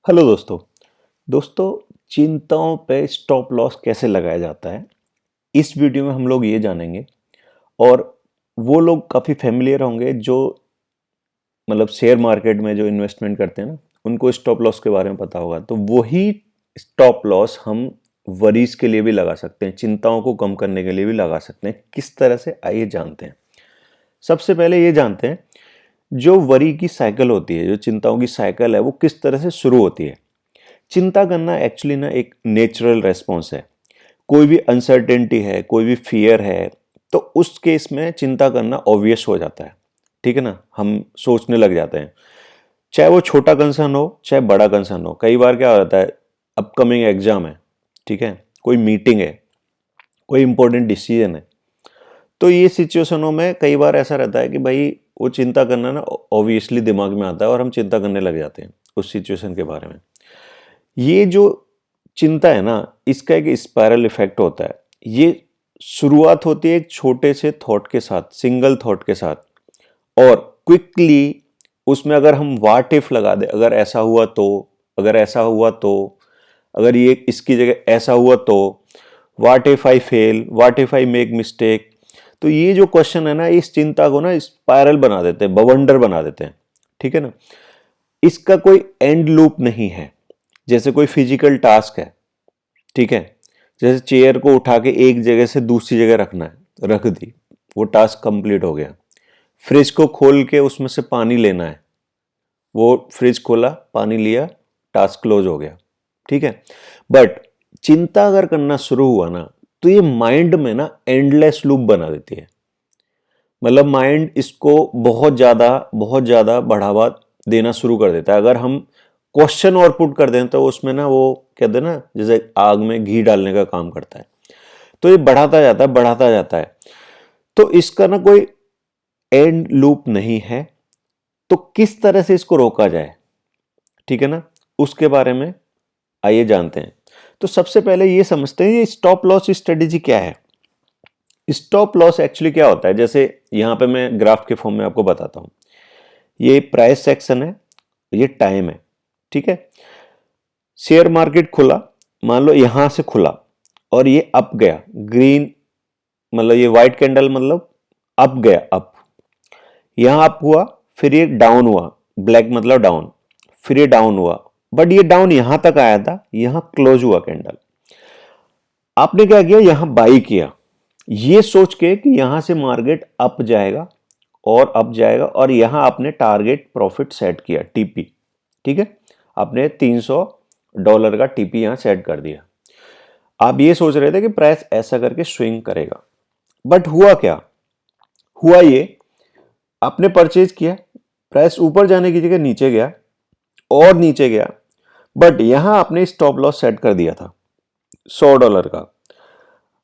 Hello दोस्तों। दोस्तों, चिंताओं पे स्टॉप लॉस कैसे लगाया जाता है, इस वीडियो में हम लोग ये जानेंगे। और वो लोग काफ़ी फेमिलियर होंगे जो मतलब शेयर मार्केट में जो इन्वेस्टमेंट करते हैं ना, उनको स्टॉप लॉस के बारे में पता होगा। तो वही स्टॉप लॉस हम वरीज के लिए भी लगा सकते हैं, चिंताओं को कम करने के लिए भी लगा सकते हैं। किस तरह से, आइए जानते हैं। सबसे पहले ये जानते हैं, जो वरी की साइकिल होती है, जो चिंताओं की साइकिल है, वो किस तरह से शुरू होती है। चिंता करना एक्चुअली ना एक नेचुरल रेस्पॉन्स है। कोई भी अनसर्टेनिटी है, कोई भी फियर है, तो उस केस में चिंता करना ऑब्वियस हो जाता है। ठीक है ना, हम सोचने लग जाते हैं, चाहे वो छोटा कंसर्न हो चाहे बड़ा कंसर्न हो। कई बार क्या होता है, अपकमिंग एग्जाम है, ठीक है, कोई मीटिंग है, कोई इंपॉर्टेंट डिसीजन है, तो ये सिचुएशनों में कई बार ऐसा रहता है कि भाई वो चिंता करना ना ऑब्वियसली दिमाग में आता है और हम चिंता करने लग जाते हैं उस सिचुएशन के बारे में। ये जो चिंता है ना, इसका एक स्पाइरल इफेक्ट होता है। ये शुरुआत होती है एक छोटे से थॉट के साथ, सिंगल थॉट के साथ, और क्विकली उसमें अगर हम व्हाट इफ लगा दे, अगर ऐसा हुआ तो, अगर ऐसा हुआ तो, अगर ये इसकी जगह ऐसा हुआ तो, what if I fail, what if I make mistake, तो ये जो क्वेश्चन है ना, इस चिंता को ना स्पाइरल बना देते हैं, बवंडर बना देते हैं। ठीक है ना, इसका कोई एंड लूप नहीं है। जैसे कोई फिजिकल टास्क है, ठीक है, जैसे चेयर को उठा के एक जगह से दूसरी जगह रखना है, रख दी, वो टास्क कंप्लीट हो गया। फ्रिज को खोल के उसमें से पानी लेना है, वो फ्रिज खोला, पानी लिया, टास्क क्लोज हो गया। ठीक है, बट चिंता अगर करना शुरू हुआ ना, तो ये माइंड में ना एंडलेस लूप बना देती है। मतलब माइंड इसको बहुत ज्यादा बढ़ावा देना शुरू कर देता है। अगर हम क्वेश्चन और पुट कर दें तो उसमें ना वो कहते हैं ना, जैसे आग में घी डालने का काम करता है। तो ये बढ़ाता जाता है, बढ़ाता जाता है। तो इसका ना कोई एंड लूप नहीं है। तो किस तरह से इसको रोका जाए, ठीक है ना, उसके बारे में आइए जानते हैं। तो सबसे पहले ये समझते हैं ये स्टॉप लॉस स्ट्रेटेजी क्या है। स्टॉप लॉस एक्चुअली क्या होता है, जैसे यहां पे मैं ग्राफ के फॉर्म में आपको बताता हूं। ये प्राइस सेक्शन है, ये टाइम है। ठीक है, शेयर मार्केट खुला, मान लो यहां से खुला और ये अप गया, ग्रीन मतलब ये व्हाइट कैंडल मतलब अप गया, अप, यहां अप हुआ, फिर ये डाउन हुआ, ब्लैक मतलब डाउन, फिर ये डाउन हुआ, बट ये डाउन यहां तक आया था, यहां क्लोज हुआ कैंडल। आपने क्या किया, यहां बाई किया, ये सोच के कि यहां से मार्केट अप जाएगा और अप जाएगा, और यहां आपने टारगेट प्रॉफिट सेट किया, टीपी। ठीक है, आपने $300 का टीपी यहां सेट कर दिया। आप ये सोच रहे थे कि प्राइस ऐसा करके स्विंग करेगा, बट हुआ क्या, हुआ ये, आपने परचेज किया, प्राइस ऊपर जाने की जगह नीचे गया और नीचे गया, बट यहां आपने स्टॉप लॉस सेट कर दिया था $100 का।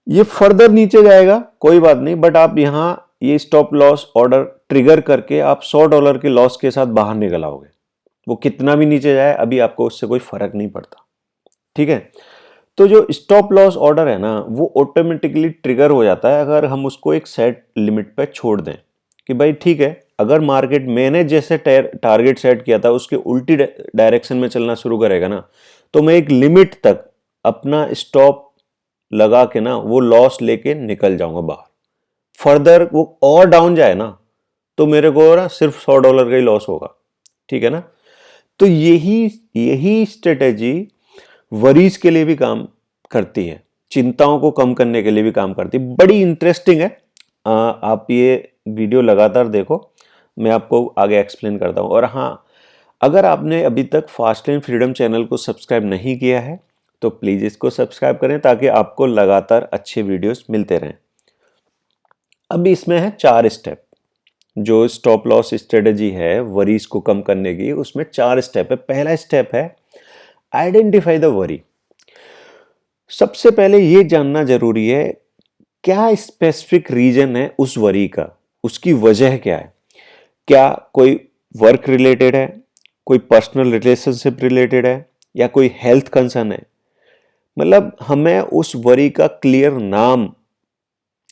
ये फर्दर नीचे जाएगा कोई बात नहीं, बट आप यहां ये स्टॉप लॉस ऑर्डर ट्रिगर करके आप $100 के लॉस के साथ बाहर निकल आओगे। वो कितना भी नीचे जाए अभी आपको उससे कोई फर्क नहीं पड़ता। ठीक है, तो जो स्टॉप लॉस ऑर्डर है ना, वो ऑटोमेटिकली ट्रिगर हो जाता है अगर हम उसको एक सेट लिमिट पे छोड़ दें कि भाई ठीक है, अगर मार्केट मैंने जैसे टारगेट सेट किया था उसके उल्टी डायरेक्शन में चलना शुरू करेगा ना, तो मैं एक लिमिट तक अपना स्टॉप लगा के ना वो लॉस लेके निकल जाऊंगा बाहर। फर्दर वो और डाउन जाए ना, तो मेरे को ना सिर्फ $100 का ही लॉस होगा। ठीक है ना, तो यही यही स्ट्रेटेजी वरीज के लिए भी काम करती है, चिंताओं को कम करने के लिए भी काम करती है। बड़ी इंटरेस्टिंग है। आप ये वीडियो लगातार देखो, मैं आपको आगे एक्सप्लेन करता हूँ। और हाँ, अगर आपने अभी तक फास्ट एंड फ्रीडम चैनल को सब्सक्राइब नहीं किया है तो प्लीज़ इसको सब्सक्राइब करें ताकि आपको लगातार अच्छे वीडियोस मिलते रहें। अब इसमें है 4 स्टेप। जो स्टॉप लॉस स्ट्रेटेजी है वरीज को कम करने की, उसमें 4 स्टेप है। पहला स्टेप है आइडेंटिफाई द वरी। सबसे पहले ये जानना जरूरी है, क्या स्पेसिफिक रीजन है उस वरी का, उसकी वजह क्या है। क्या कोई वर्क रिलेटेड है, कोई पर्सनल रिलेशनशिप रिलेटेड है, या कोई हेल्थ कंसर्न है। मतलब हमें उस वरी का क्लियर नाम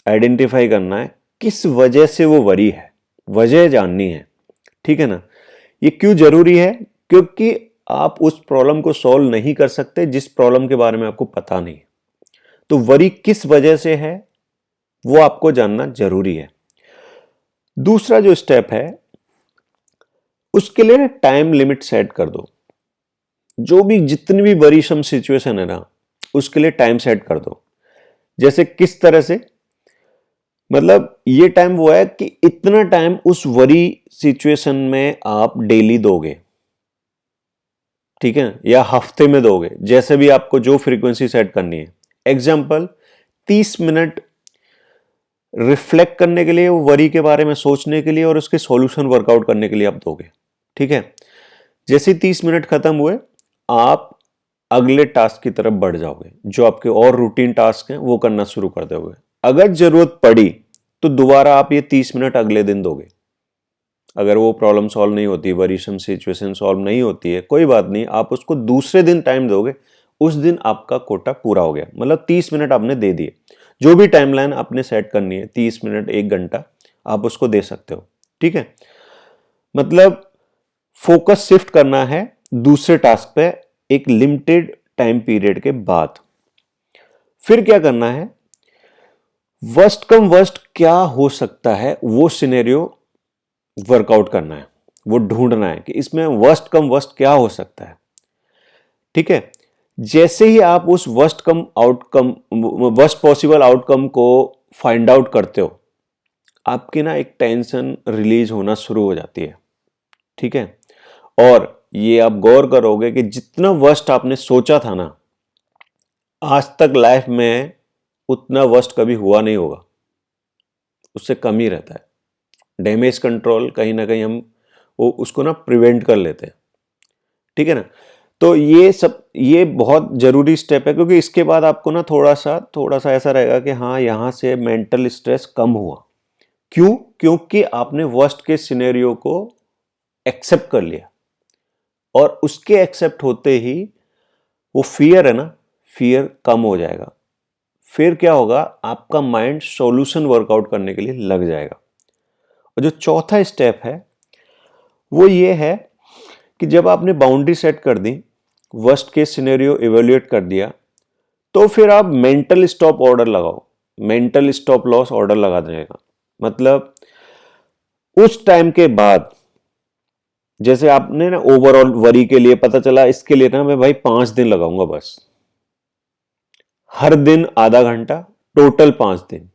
आइडेंटिफाई करना है, किस वजह से वो वरी है, वजह जाननी है। ठीक है ना, ये क्यों जरूरी है, क्योंकि आप उस प्रॉब्लम को सॉल्व नहीं कर सकते जिस प्रॉब्लम के बारे में आपको पता नहीं। तो वरी किस वजह से है वो आपको जानना जरूरी है। दूसरा जो स्टेप है उसके लिए टाइम लिमिट सेट कर दो। जो भी जितनी भी वरीसम सिचुएशन है ना उसके लिए टाइम सेट कर दो। जैसे किस तरह से, मतलब ये टाइम वो है कि इतना टाइम उस वरी सिचुएशन में आप डेली दोगे, ठीक है, या हफ्ते में दोगे, जैसे भी आपको जो फ्रीक्वेंसी सेट करनी है। एग्जाम्पल 30 मिनट रिफ्लेक्ट करने के लिए, वो वरी के बारे में सोचने के लिए और उसके सॉल्यूशन वर्कआउट करने के लिए आप दोगे, ठीक है। जैसे 30 मिनट खत्म हुए आप अगले टास्क की तरफ बढ़ जाओगे, जो आपके और रूटीन टास्क हैं वो करना शुरू कर दोगे। अगर जरूरत पड़ी तो दोबारा आप ये 30 मिनट अगले दिन दोगे। अगर वो प्रॉब्लम सॉल्व नहीं होती, वरीसम सिचुएशन सॉल्व नहीं होती है, कोई बात नहीं, आप उसको दूसरे दिन टाइम दोगे, उस दिन आपका कोटा पूरा हो गया। मतलब 30 मिनट आपने दे दिए। जो भी टाइमलाइन आपने सेट करनी है 30 मिनट 1 घंटा आप उसको दे सकते हो, ठीक है। मतलब फोकस शिफ्ट करना है दूसरे टास्क पे एक लिमिटेड टाइम पीरियड के बाद। फिर क्या करना है, वर्स्ट कम वर्स्ट क्या हो सकता है वो सिनेरियो वर्कआउट करना है, वो ढूंढना है कि इसमें वर्स्ट कम वर्स्ट क्या हो सकता है, ठीक है। जैसे ही आप उस वर्स्ट पॉसिबल आउटकम को फाइंड आउट करते हो, आपकी ना एक टेंशन रिलीज होना शुरू हो जाती है, ठीक है। और ये आप गौर करोगे कि जितना वर्स्ट आपने सोचा था ना, आज तक लाइफ में उतना वर्स्ट कभी हुआ नहीं होगा, उससे कम ही रहता है। डैमेज कंट्रोल कहीं ना कहीं हम वो उसको ना प्रिवेंट कर लेते हैं, ठीक है ना। तो ये बहुत जरूरी स्टेप है, क्योंकि इसके बाद आपको ना थोड़ा सा ऐसा रहेगा कि हाँ यहां से मेंटल स्ट्रेस कम हुआ। क्यों? क्योंकि आपने वर्स्ट के सिनेरियो को एक्सेप्ट कर लिया, और उसके एक्सेप्ट होते ही वो फियर है ना, फियर कम हो जाएगा। फिर क्या होगा, आपका माइंड सॉल्यूशन वर्कआउट करने के लिए लग जाएगा। और जो चौथा स्टेप है वो ये है कि जब आपने बाउंड्री सेट कर दी, वर्स्ट केस सिनेरियो इवेल्युएट कर दिया, तो फिर आप मेंटल स्टॉप ऑर्डर लगाओ, मेंटल स्टॉप लॉस ऑर्डर लगा देगा। मतलब उस टाइम के बाद, जैसे आपने ना ओवरऑल वरी के लिए पता चला, इसके लिए ना मैं भाई 5 दिन लगाऊंगा बस, हर दिन आधा घंटा, टोटल 5 दिन।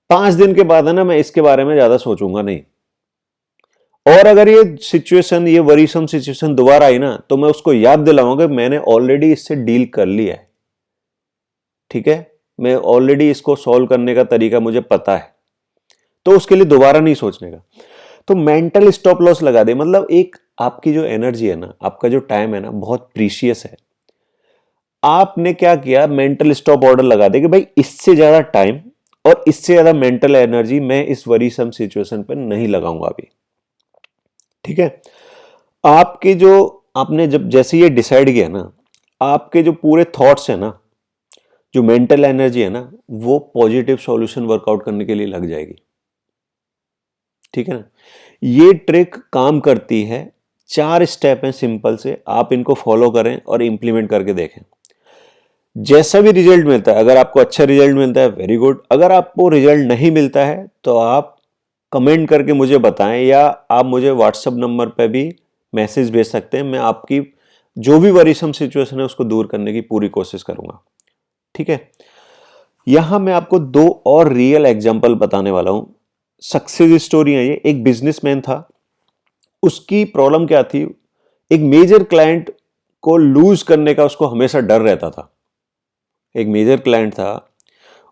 5 दिन के बाद है ना मैं इसके बारे में ज्यादा सोचूंगा नहीं। और अगर ये सिचुएशन, ये वरीसम सिचुएशन दोबारा आई ना, तो मैं उसको याद दिलाऊंगा मैंने ऑलरेडी इससे डील कर लिया है, ठीक है, मैं ऑलरेडी इसको सॉल्व करने का तरीका मुझे पता है, तो उसके लिए दोबारा नहीं सोचने का। तो मेंटल स्टॉप लॉस लगा दे। मतलब एक आपकी जो एनर्जी है ना, आपका जो टाइम है ना, बहुत प्रीशियस है। आपने क्या किया, मेंटल स्टॉप ऑर्डर लगा दे कि भाई इससे ज्यादा टाइम और इससे ज्यादा मेंटल एनर्जी मैं इस वरीसम सिचुएशन पर नहीं लगाऊंगा अभी, ठीक है। आपके जो आपने जब जैसे ये डिसाइड किया ना, आपके जो पूरे थॉट्स है ना, जो मेंटल एनर्जी है ना, वो पॉजिटिव सॉल्यूशन वर्कआउट करने के लिए लग जाएगी, ठीक है ना। ये ट्रिक काम करती है। 4 स्टेप हैं सिंपल से, आप इनको फॉलो करें और इंप्लीमेंट करके देखें। जैसा भी रिजल्ट मिलता है, अगर आपको अच्छा रिजल्ट मिलता है वेरी गुड, अगर आपको रिजल्ट नहीं मिलता है तो आप कमेंट करके मुझे बताएं, या आप मुझे व्हाट्सएप नंबर पे भी मैसेज भेज सकते हैं। मैं आपकी जो भी वरीसम सिचुएशन है उसको दूर करने की पूरी कोशिश करूंगा, ठीक है। यहां मैं आपको 2 और रियल एग्जांपल बताने वाला हूं। सक्सेस स्टोरी है ये। एक बिजनेसमैन था, उसकी प्रॉब्लम क्या थी, एक मेजर क्लाइंट को लूज करने का उसको हमेशा डर रहता था। एक मेजर क्लाइंट था,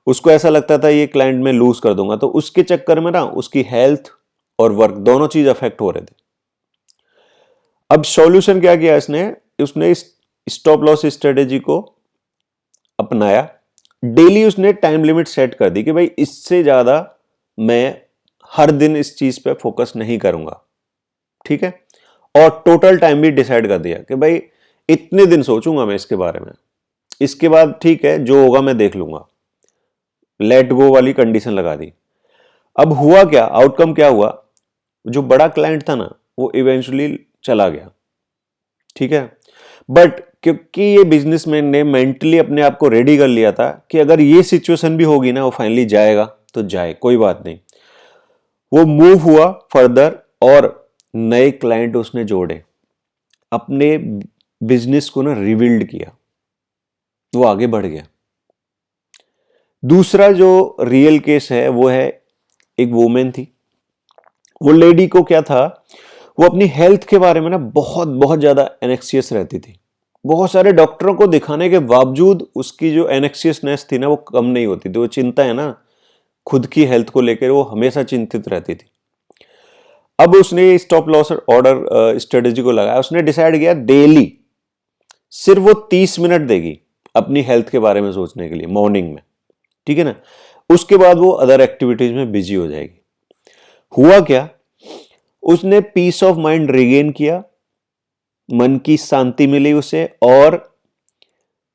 उसको ऐसा लगता था ये क्लाइंट मैं लूज कर दूंगा, तो उसके चक्कर में ना उसकी हेल्थ और वर्क दोनों चीज अफेक्ट हो रहे थे। अब सॉल्यूशन क्या किया इसने, उसने स्टॉप लॉस स्ट्रेटेजी को अपनाया। डेली उसने टाइम लिमिट सेट कर दी कि भाई इससे ज्यादा मैं हर दिन इस चीज पे फोकस नहीं करूंगा, ठीक है। और टोटल टाइम भी डिसाइड कर दिया कि भाई इतने दिन सोचूंगा मैं इसके बारे में, इसके बाद ठीक है जो होगा मैं देख लूंगा। लेट गो वाली कंडीशन लगा दी। अब हुआ क्या, आउटकम क्या हुआ, जो बड़ा क्लाइंट था ना वो इवेंचुअली चला गया, ठीक है। बट क्योंकि ये बिजनेसमैन ने मेंटली अपने आप को रेडी कर लिया था कि अगर ये सिचुएशन भी होगी ना, वो फाइनली जाएगा तो जाए, कोई बात नहीं। वो मूव हुआ फर्दर और नए क्लाइंट उसने जोड़े, अपने बिजनेस को ना रिबिल्ड किया, वो आगे बढ़ गया। दूसरा जो रियल केस है वो है, एक वुमेन थी। वो लेडी को क्या था, वो अपनी हेल्थ के बारे में ना बहुत बहुत ज्यादा एनेक्सियस रहती थी। बहुत सारे डॉक्टरों को दिखाने के बावजूद उसकी जो एनेक्सियसनेस थी ना वो कम नहीं होती थी। वो चिंता है ना खुद की हेल्थ को लेकर, वो हमेशा चिंतित रहती थी। अब उसने स्टॉप लॉस ऑर्डर स्ट्रेटेजी को लगाया। उसने डिसाइड किया डेली सिर्फ वो 30 मिनट देगी अपनी हेल्थ के बारे में सोचने के लिए मॉर्निंग में, ठीक है ना। उसके बाद वो अदर एक्टिविटीज में बिजी हो जाएगी। हुआ क्या, उसने पीस ऑफ माइंड रिगेन किया, मन की शांति मिली उसे। और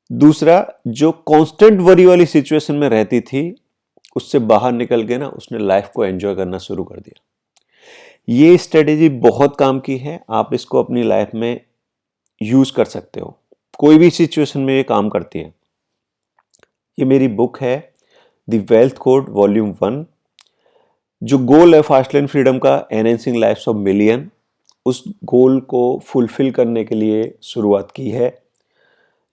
दूसरा, जो कांस्टेंट वरी वाली सिचुएशन में रहती थी उससे बाहर निकल के ना उसने लाइफ को एंजॉय करना शुरू कर दिया। ये स्ट्रेटेजी बहुत काम की है, आप इसको अपनी लाइफ में यूज कर सकते हो, कोई भी सिचुएशन में ये काम करती है। ये मेरी बुक है द वेल्थ कोड वॉल्यूम 1। जो गोल है फास्ट लाइन फ्रीडम का, एनहेंसिंग लाइफ्स ऑफ मिलियन, उस गोल को फुलफिल करने के लिए शुरुआत की है।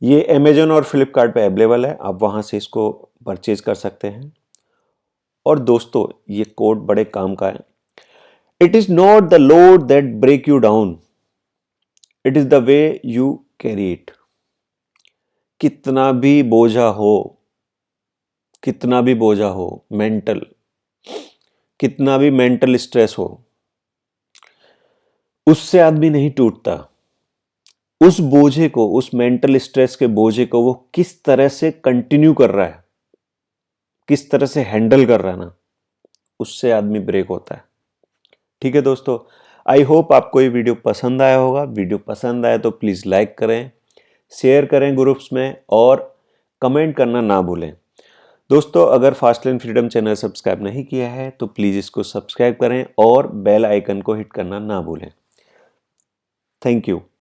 ये अमेजन और फ्लिपकार्ट पे अवेलेबल है, आप वहां से इसको परचेज कर सकते हैं। और दोस्तों, ये कोड बड़े काम का है। It is not the load that break you down, it is the way you carry it. कितना भी बोझा हो, कितना भी बोझा हो मेंटल, कितना भी मेंटल स्ट्रेस हो, उससे आदमी नहीं टूटता। उस बोझे को, उस मेंटल स्ट्रेस के बोझे को वो किस तरह से कंटिन्यू कर रहा है, किस तरह से हैंडल कर रहा है ना, उससे आदमी ब्रेक होता है। ठीक है दोस्तों, आई होप आपको ये वीडियो पसंद आया होगा। वीडियो पसंद आया तो प्लीज लाइक करें, शेयर करें ग्रुप्स में और कमेंट करना ना भूलें। दोस्तों, अगर fast line freedom channel subscribe नहीं किया है तो प्लीज इसको सब्सक्राइब करें और बेल आइकन को हिट करना ना भूलें। Thank you.